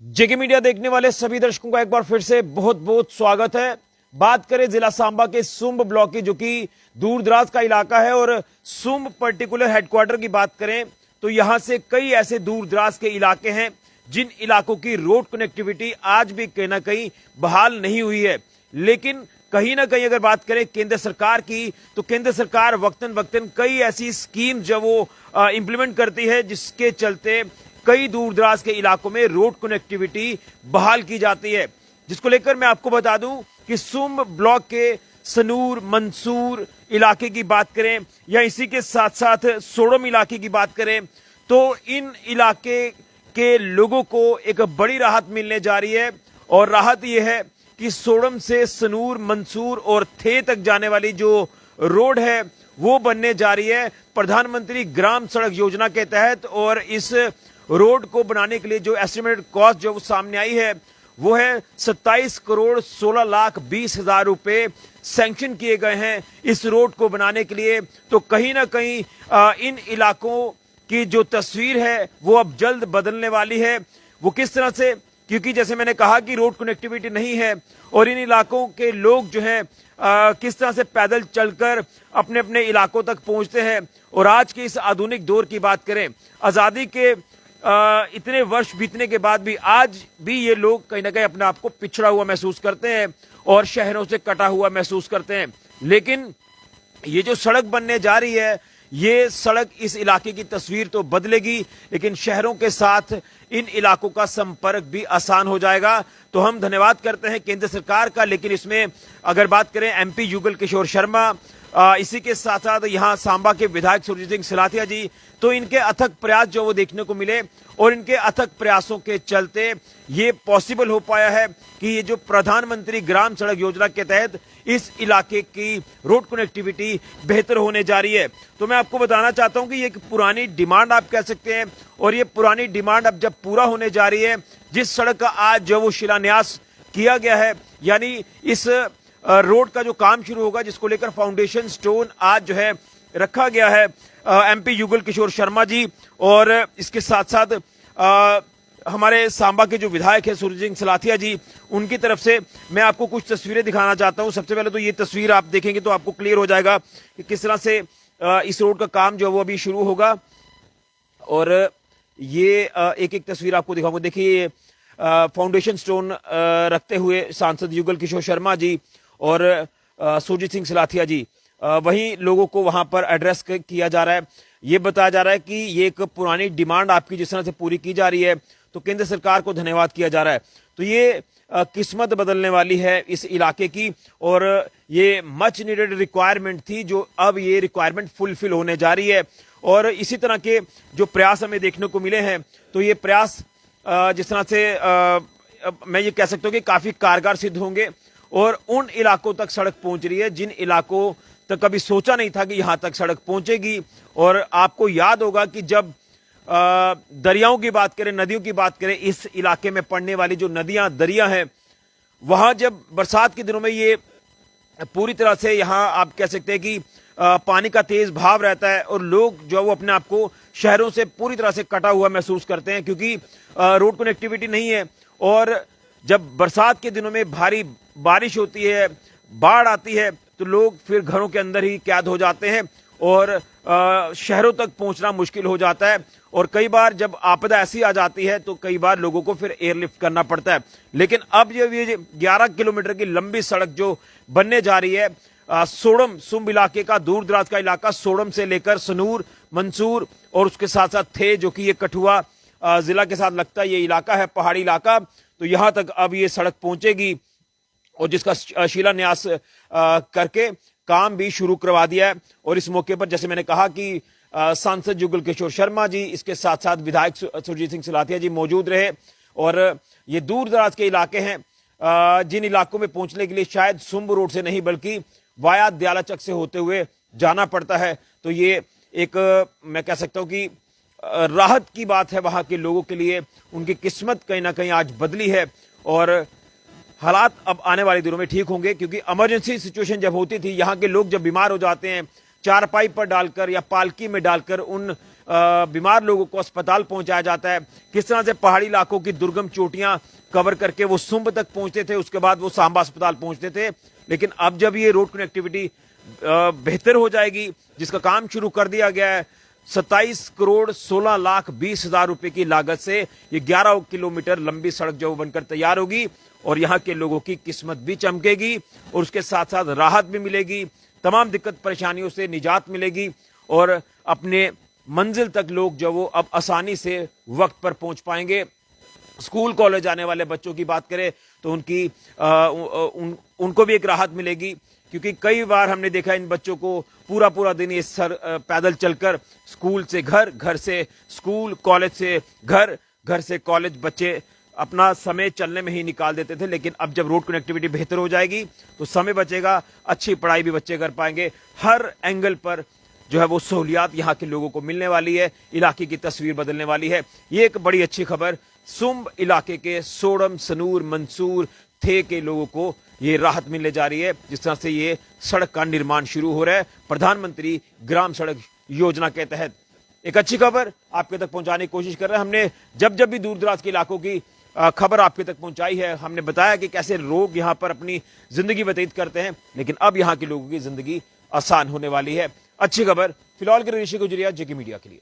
जेके media देखने वाले सभी दर्शकों का एक बार फिर से बहुत बहुत स्वागत है। बात करें जिला सांबा के सुंब ब्लॉक की, जो कि दूर दराज का इलाका है, और सुंब पर्टिकुलर हेडक्वार्टर की बात करें तो यहां से कई ऐसे दूर दराज के इलाके हैं जिन इलाकों की रोड कनेक्टिविटी आज भी कहीं ना कहीं बहाल नहीं हुई है। लेकिन कहीं ना कहीं अगर बात करें केंद्र सरकार की, तो केंद्र सरकार वक्तन वक्तन कई ऐसी स्कीम जो वो इंप्लीमेंट करती है, जिसके चलते कई दूर दराज के इलाकों में रोड कनेक्टिविटी बहाल की जाती है। जिसको लेकर मैं आपको बता दूं कि सुंब ब्लॉक के सनूर मंसूर इलाके की बात करें या इसी के साथ साथ सोडम इलाके की बात करें, तो इन इलाके के लोगों को एक बड़ी राहत मिलने जा रही है। और राहत यह है कि सोडम से सनूर मंसूर और थे तक जाने वाली जो रोड है वो बनने जा रही है प्रधानमंत्री ग्राम सड़क योजना के तहत। और इस रोड को बनाने के लिए जो एस्टिमेटेड कॉस्ट जो सामने आई है वो है 27 करोड़ 16 लाख 20 हजार रुपए सैंक्शन किए गए हैं इस रोड को बनाने के लिए। तो कहीं ना कहीं इन इलाकों की जो तस्वीर है वो अब जल्द बदलने वाली है। वो किस तरह से, क्योंकि जैसे मैंने कहा कि रोड कनेक्टिविटी नहीं है और इन इलाकों के लोग जो है किस तरह से पैदल चलकर अपने अपने इलाकों तक पहुंचते हैं। और आज के इस आधुनिक दौर की बात करें, आजादी के इतने वर्ष बीतने के बाद भी आज भी ये लोग कहीं ना कहीं अपने आप को पिछड़ा हुआ महसूस करते हैं और शहरों से कटा हुआ महसूस करते हैं। लेकिन ये जो सड़क बनने जा रही है, ये सड़क इस इलाके की तस्वीर तो बदलेगी, लेकिन शहरों के साथ इन इलाकों का संपर्क भी आसान हो जाएगा। तो हम धन्यवाद करते हैं केंद्र सरकार का। लेकिन इसमें अगर बात करें एमपी युगल किशोर शर्मा, इसी के साथ साथ यहाँ सांबा के विधायक सुरजीत सिंह सिलाथिया जी, तो इनके अथक प्रयास जो वो देखने को मिले और इनके अथक प्रयासों के चलते ये पॉसिबल हो पाया है कि ये जो प्रधानमंत्री ग्राम सड़क योजना के तहत इस इलाके की रोड कनेक्टिविटी बेहतर होने जा रही है। तो मैं आपको बताना चाहता हूं कि ये एक पुरानी डिमांड आप कह सकते हैं, और ये पुरानी डिमांड अब जब पूरा होने जा रही है, जिस सड़क का आज जो वो शिलान्यास किया गया है, यानी इस रोड का जो काम शुरू होगा, जिसको लेकर फाउंडेशन स्टोन आज जो है रखा गया है एमपी युगल किशोर शर्मा जी, और इसके साथ साथ हमारे सांबा के जो विधायक है सुरजीत सिंह सिलाथिया जी, उनकी तरफ से मैं आपको कुछ तस्वीरें दिखाना चाहता हूं। सबसे पहले तो ये तस्वीर आप देखेंगे तो आपको क्लियर हो जाएगा कि किस तरह से इस रोड का काम जो है वो अभी शुरू होगा। और ये एक एक तस्वीर आपको दिखाऊंगा। देखिए फाउंडेशन स्टोन रखते हुए सांसद युगल किशोर शर्मा जी और सुरजीत सिंह सिलाथिया जी, वहीं लोगों को वहां पर एड्रेस किया जा रहा है। ये बताया जा रहा है कि ये एक पुरानी डिमांड आपकी जिस तरह से पूरी की जा रही है, तो केंद्र सरकार को धन्यवाद किया जा रहा है। तो ये किस्मत बदलने वाली है इस इलाके की, और ये मच नीडेड रिक्वायरमेंट थी जो अब ये रिक्वायरमेंट फुलफिल होने जा रही है। और इसी तरह के जो प्रयास हमें देखने को मिले हैं, तो ये प्रयास जिस तरह से मैं ये कह सकता हूँ कि काफी कारगर सिद्ध होंगे और उन इलाकों तक सड़क पहुंच रही है जिन इलाकों तक कभी सोचा नहीं था कि यहां तक सड़क पहुंचेगी। और आपको याद होगा कि जब दरियाओं की बात करें, नदियों की बात करें, इस इलाके में पड़ने वाली जो नदियां दरिया हैं, वहां जब बरसात के दिनों में ये पूरी तरह से यहां आप कह सकते हैं कि पानी का तेज भाव रहता है और लोग जो वो अपने आप को शहरों से पूरी तरह से कटा हुआ महसूस करते हैं, क्योंकि रोड कनेक्टिविटी नहीं है। और जब बरसात के दिनों में भारी बारिश होती है, बाढ़ आती है, तो लोग फिर घरों के अंदर ही कैद हो जाते हैं और शहरों तक पहुंचना मुश्किल हो जाता है। और कई बार जब आपदा ऐसी आ जाती है तो कई बार लोगों को फिर एयरलिफ्ट करना पड़ता है। लेकिन अब ये 11 किलोमीटर की लंबी सड़क जो बनने जा रही है, सोडम सुंब इलाके का, दूर दराज का इलाका, सोडम से लेकर सनूर मंसूर और उसके साथ साथ थे, जो कि ये कठुआ जिला के साथ लगता है ये इलाका है, पहाड़ी इलाका, तो यहां तक अब ये सड़क पहुंचेगी और जिसका शिलान्यास करके काम भी शुरू करवा दिया है। और इस मौके पर जैसे मैंने कहा कि सांसद युगल किशोर शर्मा जी, इसके साथ साथ विधायक सुरजीत सिंह सिलाथिया जी मौजूद रहे। और ये दूर दराज के इलाके हैं जिन इलाकों में पहुंचने के लिए शायद सुंब रोड से नहीं बल्कि वाया दयालाचक से होते हुए जाना पड़ता है। तो ये एक मैं कह सकता हूं कि राहत की बात है वहां के लोगों के लिए। उनकी किस्मत कहीं ना कहीं आज बदली है और हालात अब आने वाले दिनों में ठीक होंगे, क्योंकि इमरजेंसी सिचुएशन जब होती थी, यहाँ के लोग जब बीमार हो जाते हैं, चारपाई पर डालकर या पालकी में डालकर उन बीमार लोगों को अस्पताल पहुंचाया जाता है, किस तरह से पहाड़ी इलाकों की दुर्गम चोटियां कवर करके वो सुंब तक पहुंचते थे, उसके बाद वो सांबा अस्पताल पहुंचते थे। लेकिन अब जब ये रोड कनेक्टिविटी बेहतर हो जाएगी, जिसका काम शुरू कर दिया गया है, 27 करोड़ 16 लाख 20 हजार रुपए की लागत से ये 11 किलोमीटर लंबी सड़क जो बनकर तैयार होगी और यहाँ के लोगों की किस्मत भी चमकेगी और उसके साथ साथ राहत भी मिलेगी, तमाम दिक्कत परेशानियों से निजात मिलेगी और अपने मंजिल तक लोग जो वो अब आसानी से वक्त पर पहुंच पाएंगे। स्कूल कॉलेज जाने वाले बच्चों की बात करें तो उनको भी एक राहत मिलेगी, क्योंकि कई बार हमने देखा इन बच्चों को पूरा पूरा दिन ये पैदल चलकर स्कूल से घर, घर से स्कूल, कॉलेज से घर, घर से कॉलेज बच्चे अपना समय चलने में ही निकाल देते थे। लेकिन अब जब रोड कनेक्टिविटी बेहतर हो जाएगी तो समय बचेगा, अच्छी पढ़ाई भी बच्चे कर पाएंगे, हर एंगल पर जो है वो सहूलियात यहाँ के लोगों को मिलने वाली है, इलाके की तस्वीर बदलने वाली है। ये एक बड़ी अच्छी खबर सुंब इलाके के सोडम, सनूर, मंसूर, थे के लोगों को ये राहत मिलने जा रही है, जिस तरह से ये सड़क का निर्माण शुरू हो रहा है प्रधानमंत्री ग्राम सड़क योजना के तहत। एक अच्छी खबर आपके तक पहुंचाने की कोशिश कर रहे हैं। हमने जब जब भी दूर दराज के इलाकों की खबर आपके तक पहुंचाई है, हमने बताया कि कैसे लोग यहां पर अपनी जिंदगी व्यतीत करते हैं, लेकिन अब यहां के लोगों की जिंदगी आसान होने वाली है। अच्छी खबर फिलहाल के ऋषि गुजरिया, जेके मीडिया के लिए।